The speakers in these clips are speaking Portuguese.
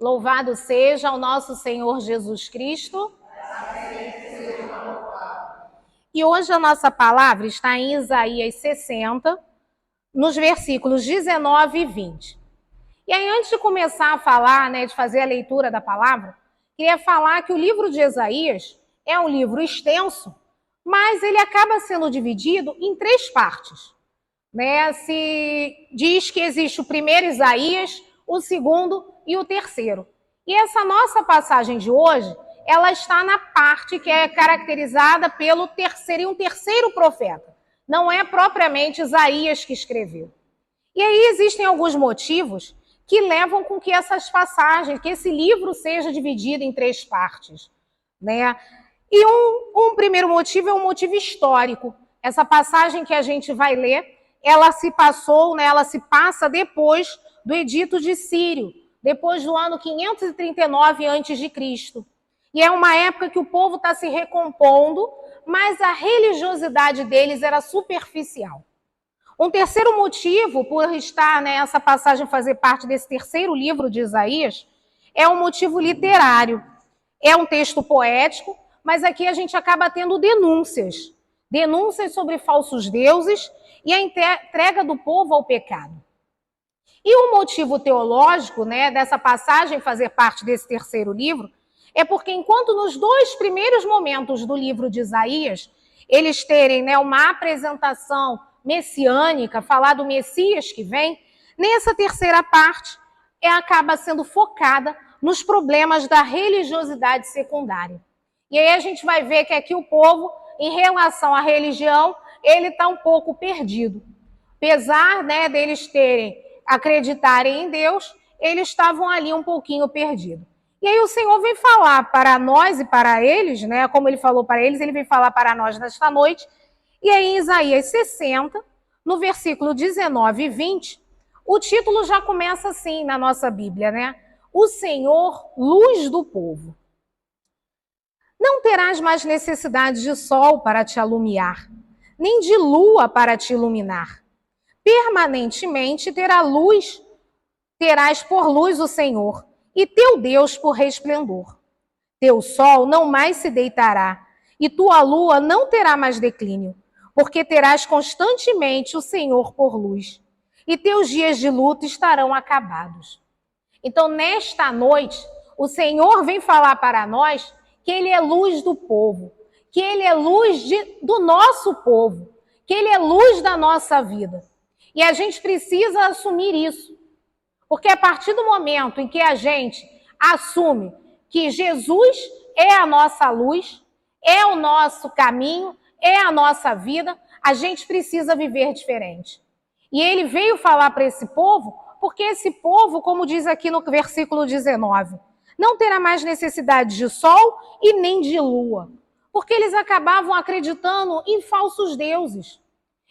Louvado seja o nosso Senhor Jesus Cristo. E hoje a nossa palavra está em Isaías 60, nos versículos 19 e 20. E aí, antes de começar a falar, de fazer a leitura da palavra, queria falar que o livro de Isaías é um livro extenso, mas ele acaba sendo dividido em 3 partes. Se diz que existe o primeiro Isaías, o segundo e o terceiro. E essa nossa passagem de hoje, ela está na parte que é caracterizada pelo terceiro profeta. Não é propriamente Isaías que escreveu. E aí existem alguns motivos que levam com que essas passagens, que esse livro seja dividido em 3 partes. E um primeiro motivo é um motivo histórico. Essa passagem que a gente vai ler, ela se passa depois do Edito de Círio, depois do ano 539 a.C. E é uma época que o povo está se recompondo, mas a religiosidade deles era superficial. Um terceiro motivo por estar essa passagem fazer parte desse terceiro livro de Isaías é um motivo literário. É um texto poético, mas aqui a gente acaba tendo denúncias sobre falsos deuses e a entrega do povo ao pecado. E o motivo teológico dessa passagem fazer parte desse terceiro livro é porque enquanto nos 2 primeiros momentos do livro de Isaías, eles terem uma apresentação messiânica, falar do Messias que vem, nessa terceira parte acaba sendo focada nos problemas da religiosidade secundária. E aí a gente vai ver que aqui o povo, em relação à religião, ele está um pouco perdido. Apesar deles acreditarem em Deus, eles estavam ali um pouquinho perdidos. E aí o Senhor vem falar para nós e para eles, como ele falou para eles, ele vem falar para nós nesta noite. E aí em Isaías 60, no versículo 19 e 20, o título já começa assim na nossa Bíblia, O Senhor, luz do povo. Não terás mais necessidade de sol para te alumiar, nem de lua para te iluminar. Permanentemente terás por luz o Senhor, e teu Deus por resplendor. Teu sol não mais se deitará, e tua lua não terá mais declínio, porque terás constantemente o Senhor por luz, e teus dias de luto estarão acabados. Então, nesta noite, o Senhor vem falar para nós que Ele é luz do povo, que Ele é luz do nosso povo, que Ele é luz da nossa vida. E a gente precisa assumir isso, porque a partir do momento em que a gente assume que Jesus é a nossa luz, é o nosso caminho, é a nossa vida, a gente precisa viver diferente. E Ele veio falar para esse povo, porque esse povo, como diz aqui no versículo 19, não terá mais necessidade de sol e nem de lua, porque eles acabavam acreditando em falsos deuses.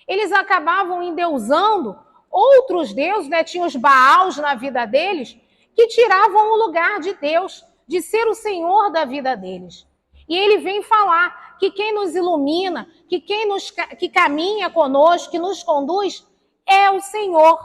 Eles acabavam endeusando outros deuses, tinham os Baals na vida deles, que tiravam o lugar de Deus, de ser o Senhor da vida deles. E Ele vem falar que quem nos ilumina, que caminha conosco, que nos conduz, é o Senhor,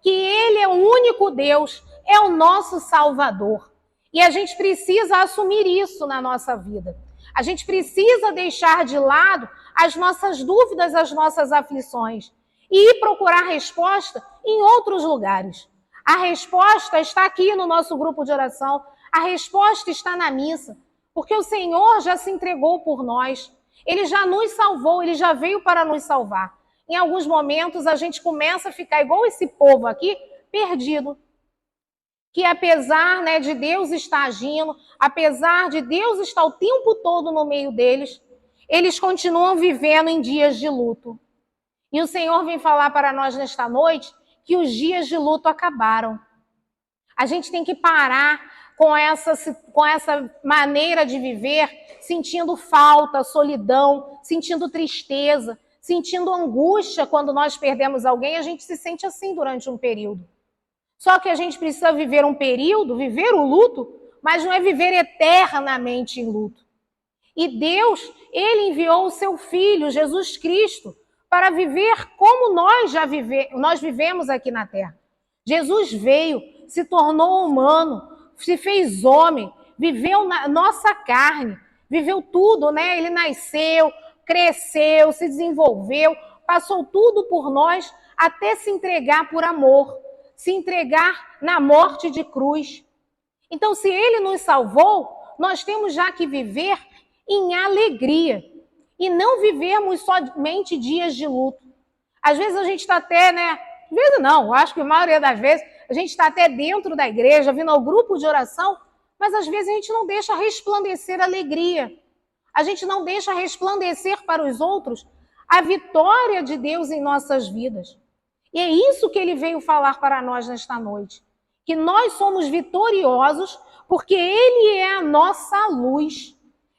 que Ele é o único Deus, é o nosso Salvador. E a gente precisa assumir isso na nossa vida. A gente precisa deixar de lado as nossas dúvidas, as nossas aflições e ir procurar resposta em outros lugares. A resposta está aqui no nosso grupo de oração, a resposta está na missa, porque o Senhor já se entregou por nós, Ele já nos salvou, Ele já veio para nos salvar. Em alguns momentos a gente começa a ficar igual esse povo aqui, perdido. Que apesar de Deus estar agindo, apesar de Deus estar o tempo todo no meio deles, eles continuam vivendo em dias de luto. E o Senhor vem falar para nós nesta noite que os dias de luto acabaram. A gente tem que parar com essa maneira de viver, sentindo falta, solidão, sentindo tristeza, sentindo angústia quando nós perdemos alguém. A gente se sente assim durante um período. Só que a gente precisa viver um período, viver o luto, mas não é viver eternamente em luto. E Deus, Ele enviou o seu Filho, Jesus Cristo, para viver como nós vivemos aqui na Terra. Jesus veio, se tornou humano, se fez homem, viveu na nossa carne, viveu tudo, né? Ele nasceu, cresceu, se desenvolveu, passou tudo por nós até se entregar por amor, se entregar na morte de cruz. Então, se ele nos salvou, nós temos já que viver em alegria e não vivermos somente dias de luto. Às vezes a gente está até, né? Às vezes não, acho que a maioria das vezes a gente está até dentro da igreja, vindo ao grupo de oração, mas às vezes a gente não deixa resplandecer a alegria. A gente não deixa resplandecer para os outros a vitória de Deus em nossas vidas. E é isso que ele veio falar para nós nesta noite. Que nós somos vitoriosos porque ele é a nossa luz.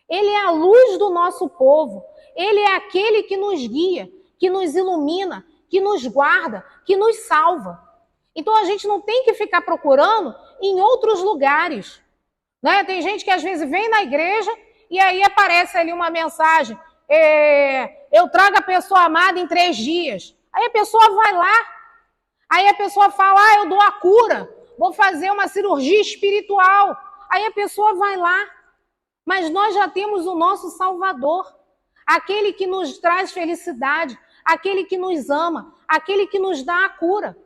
Ele é a luz do nosso povo. Ele é aquele que nos guia, que nos ilumina, que nos guarda, que nos salva. Então a gente não tem que ficar procurando em outros lugares. Né? Tem gente que às vezes vem na igreja e aí aparece ali uma mensagem, eu trago a pessoa amada em 3 dias. Aí a pessoa vai lá, aí a pessoa fala, eu dou a cura, vou fazer uma cirurgia espiritual. Aí a pessoa vai lá, mas nós já temos o nosso Salvador, aquele que nos traz felicidade, aquele que nos ama, aquele que nos dá a cura,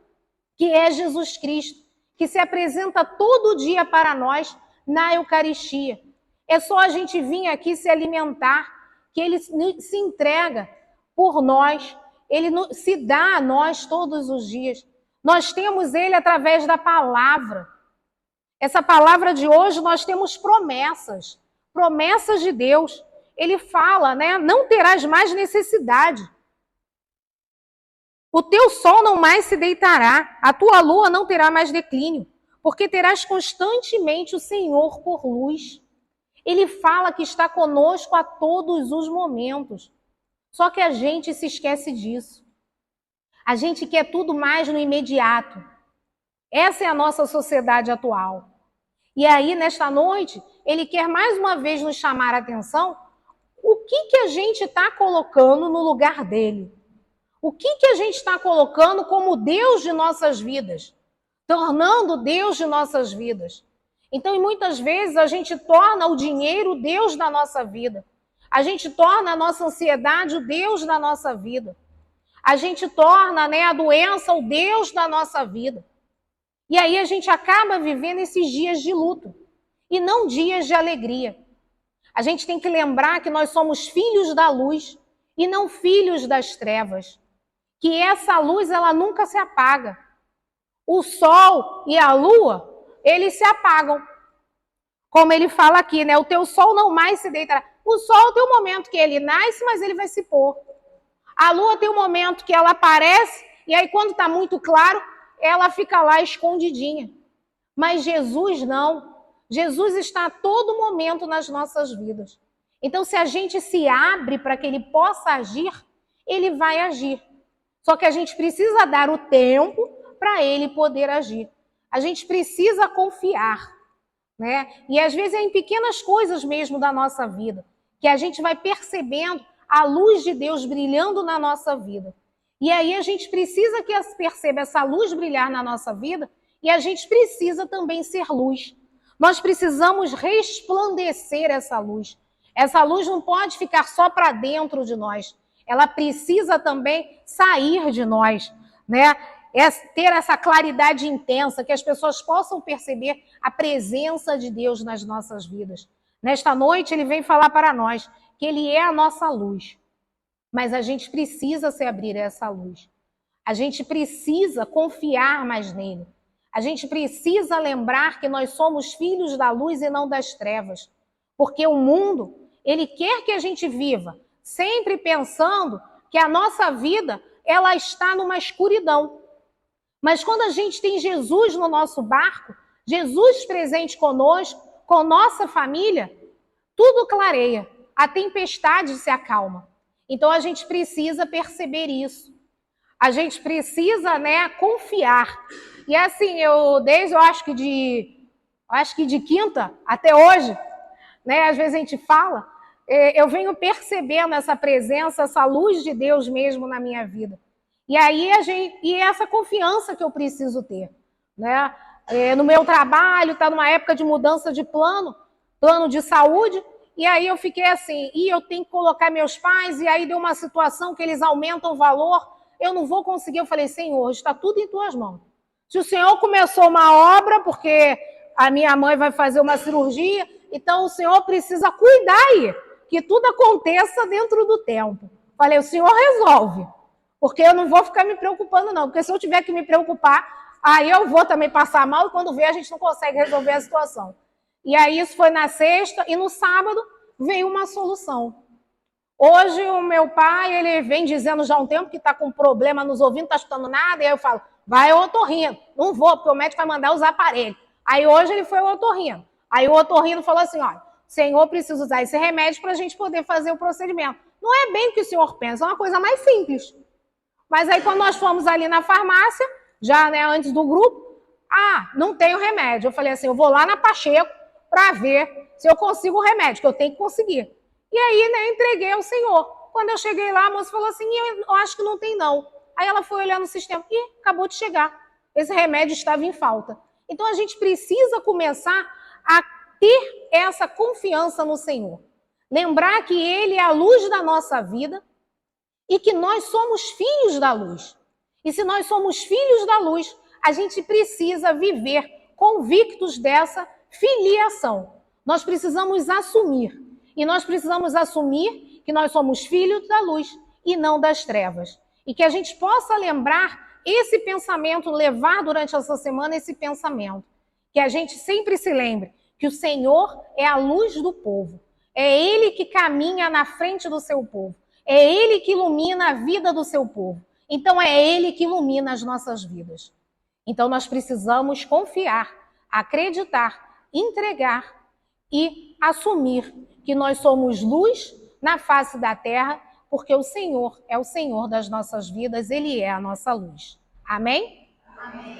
que é Jesus Cristo, que se apresenta todo dia para nós na Eucaristia. É só a gente vir aqui se alimentar, que ele se entrega por nós, ele se dá a nós todos os dias. Nós temos ele através da palavra. Essa palavra de hoje nós temos promessas, promessas de Deus. Ele fala, né? Não terás mais necessidade. O teu sol não mais se deitará, a tua lua não terá mais declínio, porque terás constantemente o Senhor por luz. Ele fala que está conosco a todos os momentos. Só que a gente se esquece disso. A gente quer tudo mais no imediato. Essa é a nossa sociedade atual. E aí, nesta noite, ele quer mais uma vez nos chamar a atenção o que a gente está colocando no lugar dele. O que a gente está colocando como Deus de nossas vidas, tornando Deus de nossas vidas. Então, muitas vezes, a gente torna o dinheiro o Deus da nossa vida. A gente torna a nossa ansiedade o Deus da nossa vida. A gente torna, né, a doença o Deus da nossa vida. E aí a gente acaba vivendo esses dias de luto e não dias de alegria. A gente tem que lembrar que nós somos filhos da luz e não filhos das trevas. Que essa luz, ela nunca se apaga. O sol e a lua, eles se apagam. Como ele fala aqui, né? O teu sol não mais se deitará. O sol tem um momento que ele nasce, mas ele vai se pôr. A lua tem um momento que ela aparece, e aí quando está muito claro, ela fica lá escondidinha. Mas Jesus não. Jesus está a todo momento nas nossas vidas. Então, se a gente se abre para que ele possa agir, ele vai agir. Só que a gente precisa dar o tempo para ele poder agir. A gente precisa confiar, né? E às vezes é em pequenas coisas mesmo da nossa vida que a gente vai percebendo a luz de Deus brilhando na nossa vida. E aí a gente precisa que perceba essa luz brilhar na nossa vida e a gente precisa também ser luz. Nós precisamos resplandecer essa luz. Essa luz não pode ficar só para dentro de nós. Ela precisa também sair de nós, né? Ter essa claridade intensa, que as pessoas possam perceber a presença de Deus nas nossas vidas. Nesta noite, ele vem falar para nós que ele é a nossa luz. Mas a gente precisa se abrir a essa luz. A gente precisa confiar mais nele. A gente precisa lembrar que nós somos filhos da luz e não das trevas. Porque o mundo, ele quer que a gente viva sempre pensando que a nossa vida, ela está numa escuridão. Mas quando a gente tem Jesus no nosso barco, Jesus presente conosco, com nossa família, tudo clareia, a tempestade se acalma. Então a gente precisa perceber isso. A gente precisa, né, confiar. E assim, eu acho que de quinta até hoje, né, às vezes a gente fala, eu venho percebendo essa presença, essa luz de Deus mesmo na minha vida. E aí essa confiança que eu preciso ter, né? no meu trabalho, está numa época de mudança de plano de saúde, e aí eu fiquei assim, e eu tenho que colocar meus pais, e aí deu uma situação que eles aumentam o valor, eu não vou conseguir. Eu falei, Senhor, está tudo em tuas mãos. Se o Senhor começou uma obra, porque a minha mãe vai fazer uma cirurgia, então o Senhor precisa cuidar aí, que tudo aconteça dentro do tempo. Falei, o Senhor resolve, porque eu não vou ficar me preocupando não, porque se eu tiver que me preocupar, aí eu vou também passar mal, e quando vê a gente não consegue resolver a situação. E aí isso foi na sexta, e no sábado veio uma solução. Hoje o meu pai, ele vem dizendo já há um tempo que está com problema nos ouvidos, não está escutando nada, e aí eu falo, vai ao otorrino. Não vou, porque o médico vai mandar os aparelhos. Aí hoje ele foi ao otorrino. Aí o otorrino falou assim, olha, Senhor, precisa usar esse remédio para a gente poder fazer o procedimento. Não é bem o que o senhor pensa, é uma coisa mais simples. Mas aí quando nós fomos ali na farmácia, já antes do grupo, não tem o remédio. Eu falei assim, eu vou lá na Pacheco para ver se eu consigo o remédio, que eu tenho que conseguir. E aí, entreguei ao Senhor. Quando eu cheguei lá, a moça falou assim, eu acho que não tem não. Aí ela foi olhar no sistema, e acabou de chegar. Esse remédio estava em falta. Então a gente precisa começar a ter essa confiança no Senhor. Lembrar que Ele é a luz da nossa vida e que nós somos filhos da luz. E se nós somos filhos da luz, a gente precisa viver convictos dessa filiação. Nós precisamos assumir. E nós precisamos assumir que nós somos filhos da luz e não das trevas. E que a gente possa lembrar esse pensamento, levar durante essa semana esse pensamento. Que a gente sempre se lembre que o Senhor é a luz do povo. É Ele que caminha na frente do seu povo. É Ele que ilumina a vida do seu povo. Então é Ele que ilumina as nossas vidas. Então nós precisamos confiar, acreditar, entregar e assumir que nós somos luz na face da terra, porque o Senhor é o Senhor das nossas vidas, Ele é a nossa luz. Amém? Amém.